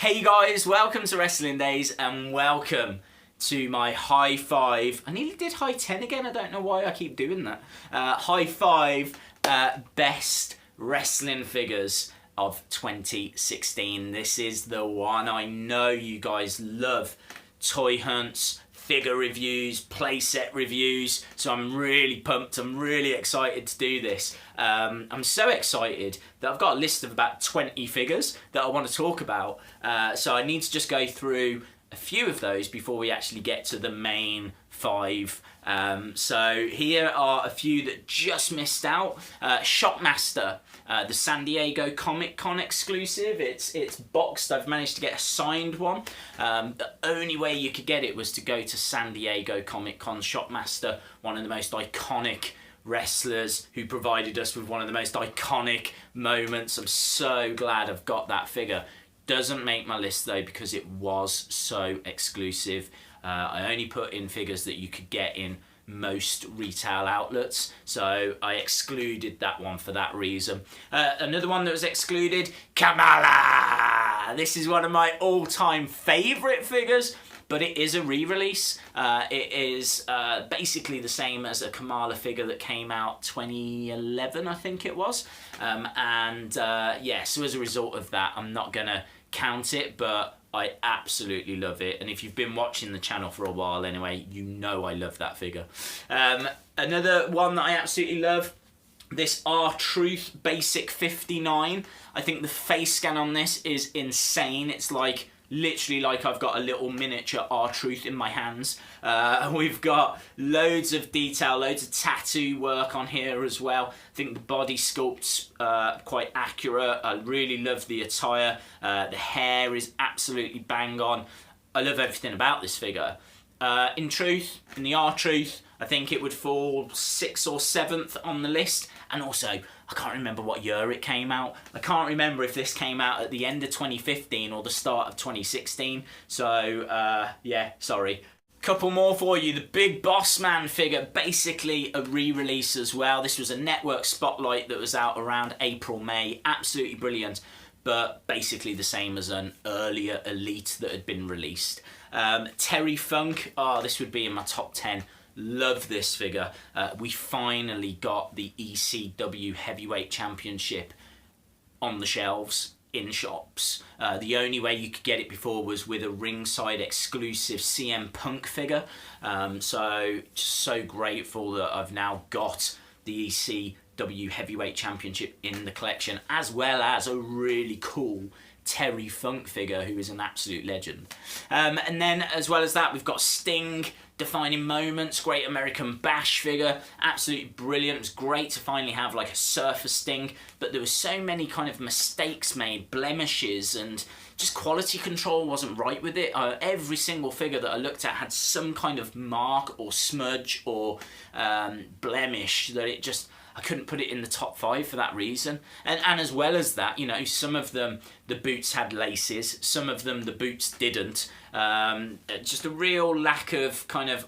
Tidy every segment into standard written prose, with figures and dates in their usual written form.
Hey guys, welcome to Wrestling Days and welcome to my high five. I nearly did high 10 again, I don't know why I keep doing that. High five best wrestling figures of 2016. This is the one. I know you guys love toy hunts, figure reviews, playset reviews, so I'm really pumped, I'm really excited to do this. I'm so excited that I've got a list of about 20 figures that I want to talk about, so I need to just go through a few of those before we actually get to the main five. So here are a few that just missed out. Shockmaster, the San Diego Comic Con exclusive. It's boxed. I've managed to get a signed one. The only way you could get it was to go to San Diego Comic Con. Shockmaster, one of the most iconic wrestlers who provided us with one of the most iconic moments. I'm so glad I've got that figure. Doesn't make my list though because it was so exclusive. I only put in figures that you could get in most retail outlets, so I excluded that one for that reason. Another one that was excluded, Kamala! This is one of my all-time favourite figures, but it is a re-release. It is basically the same as a Kamala figure that came out 2011, I think it was. Yeah, so as a result of that, I'm not gonna count it, but I absolutely love it. And if you've been watching the channel for a while anyway, you know I love that figure. Another one that I absolutely love, this R-Truth Basic 59. I think the face scan on this is insane. It's like literally like I've got a little miniature R-Truth in my hands. We've got loads of detail, loads of tattoo work on here as well. I think the body sculpt's quite accurate. I really love the attire. The hair is absolutely bang on. I love everything about this figure. In the R-Truth, I think it would fall 6th or 7th on the list. And also, I can't remember what year it came out. I can't remember if this came out at the end of 2015 or the start of 2016. So, yeah, sorry. Couple more for you. The Big Boss Man figure, basically a re-release as well. This was a network spotlight that was out around April, May. Absolutely brilliant, but basically the same as an earlier Elite that had been released. Terry Funk, this would be in my top 10. Love this figure. We finally got the ECW Heavyweight Championship on the shelves in shops. The only way you could get it before was with a ringside exclusive CM Punk figure. So just so grateful that I've now got the ECW Heavyweight Championship in the collection, as well as a really cool Terry Funk figure who is an absolute legend. And then as well as that, we've got Sting, Defining Moments, Great American Bash figure, absolutely brilliant. It was great to finally have like a Surfer Sting, but there were so many kind of mistakes made, blemishes, and just quality control wasn't right with it. Every single figure that I looked at had some kind of mark or smudge or blemish that it just, I couldn't put it in the top 5 for that reason. And as well as that, you know, some of them, the boots had laces, some of them, the boots didn't. Just a real lack of kind of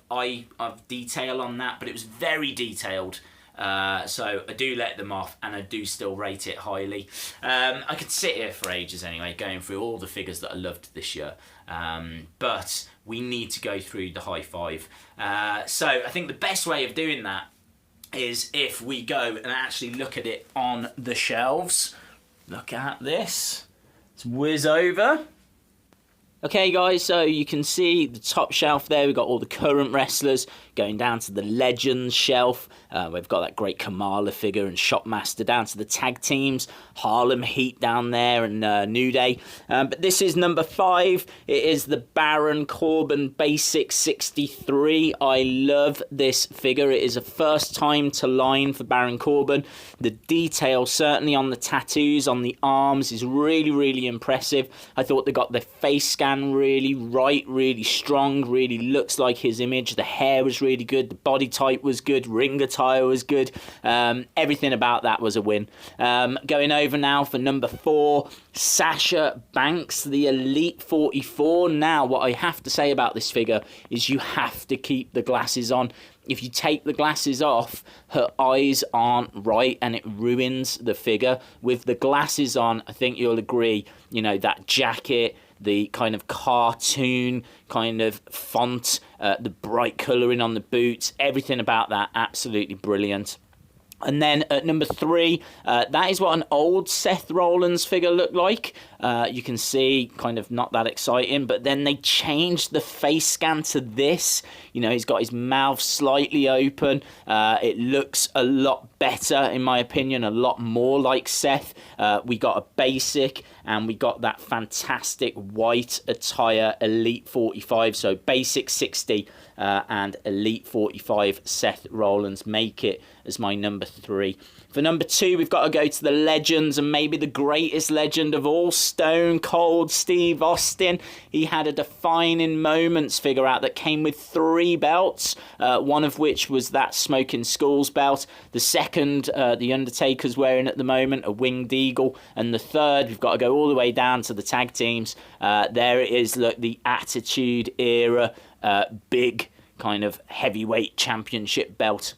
detail on that, but it was very detailed. So I do let them off, and I do still rate it highly. I could sit here for ages anyway, going through all the figures that I loved this year. But we need to go through the high 5. So I think the best way of doing that is if we go and actually look at it on the shelves. Look at this. Let's whiz over. Okay guys, so you can see the top shelf there, we've got all the current wrestlers going down to the Legends shelf. We've got that great Kamala figure and Shockmaster, down to the tag teams, Harlem Heat down there and New Day. But this is number 5. It is the Baron Corbin Basic 63. I love this figure. It is a first time to line for Baron Corbin. The detail, certainly on the tattoos, on the arms, is really, really impressive. I thought they got the face scan really right, really strong, really looks like his image. The hair was really good, the body type was good, ring attire was good. Everything about that was a win. Going over now for number 4, Sasha Banks, the Elite 44. Now, what I have to say about this figure is you have to keep the glasses on. If you take the glasses off, her eyes aren't right and it ruins the figure. With the glasses on, I think you'll agree, you know, that jacket, the kind of cartoon kind of font, the bright colouring on the boots, everything about that absolutely brilliant. And then at number 3, that is what an old Seth Rollins figure looked like. You can see kind of not that exciting, but then they changed the face scan to this. You know, he's got his mouth slightly open. It looks a lot better, in my opinion, a lot more like Seth. We got a basic, and we got that fantastic white attire Elite 45. So basic 60 and Elite 45 Seth Rollins make it as my number 3. For number 2, we've got to go to the legends, and maybe the greatest legend of all, Stone Cold Steve Austin. He had a defining moments figure out that came with 3 belts, one of which was that Smoking Skulls belt. The second, the Undertaker's wearing at the moment, a Winged Eagle. And the third, we've got to go all the way down to the tag teams. There it is, look, the Attitude Era, big kind of heavyweight championship belt.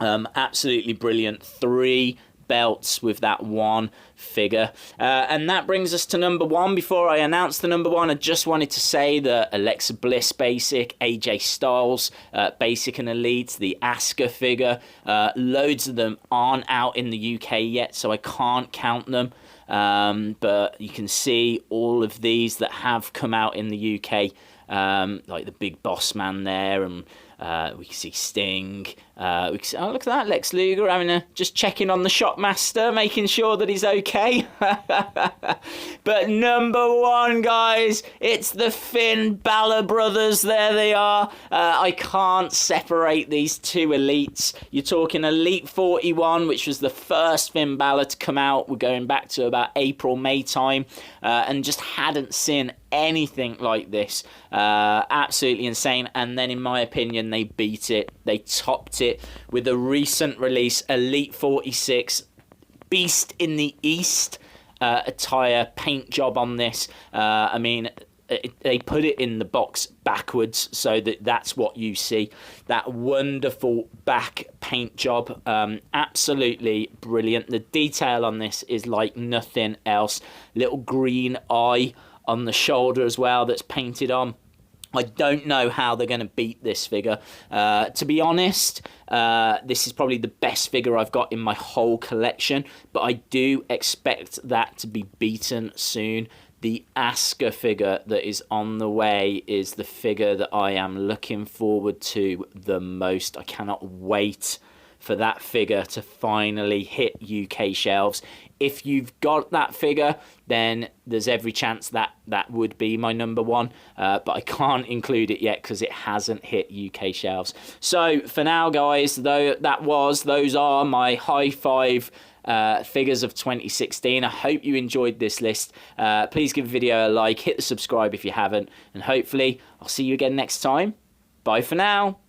Absolutely brilliant. 3 belts with that one figure. And that brings us to number 1. Before I announce the number 1, I just wanted to say that Alexa Bliss basic, AJ Styles basic and elite, the Asuka figure, loads of them aren't out in the UK yet, so I can't count them. But you can see all of these that have come out in the UK, like the Big Boss Man there, and we can see Sting. We can see, oh, look at that, Lex Luger having just checking on the Shopmaster, making sure that he's okay. But number 1, guys, it's the Finn Balor brothers. There they are. I can't separate these 2 elites. You're talking Elite 41, which was the first Finn Balor to come out. We're going back to about April, May time, and just hadn't seen anything like this. Absolutely insane. And then, in my opinion, they beat it. They topped it with a recent release, Elite 46 Beast in the East attire paint job on this. I mean, they put it in the box backwards so that that's what you see. That wonderful back paint job, absolutely brilliant. The detail on this is like nothing else. Little green eye on the shoulder as well that's painted on. I don't know how they're going to beat this figure. To be honest, this is probably the best figure I've got in my whole collection, but I do expect that to be beaten soon. The Asuka figure that is on the way is the figure that I am looking forward to the most. I cannot wait for that figure to finally hit UK shelves. If you've got that figure, then there's every chance that that would be my number 1, but I can't include it yet because it hasn't hit UK shelves. So for now, guys, those are my high 5 figures of 2016. I hope you enjoyed this list. Please give the video a like, hit the subscribe if you haven't, and hopefully I'll see you again next time. Bye for now.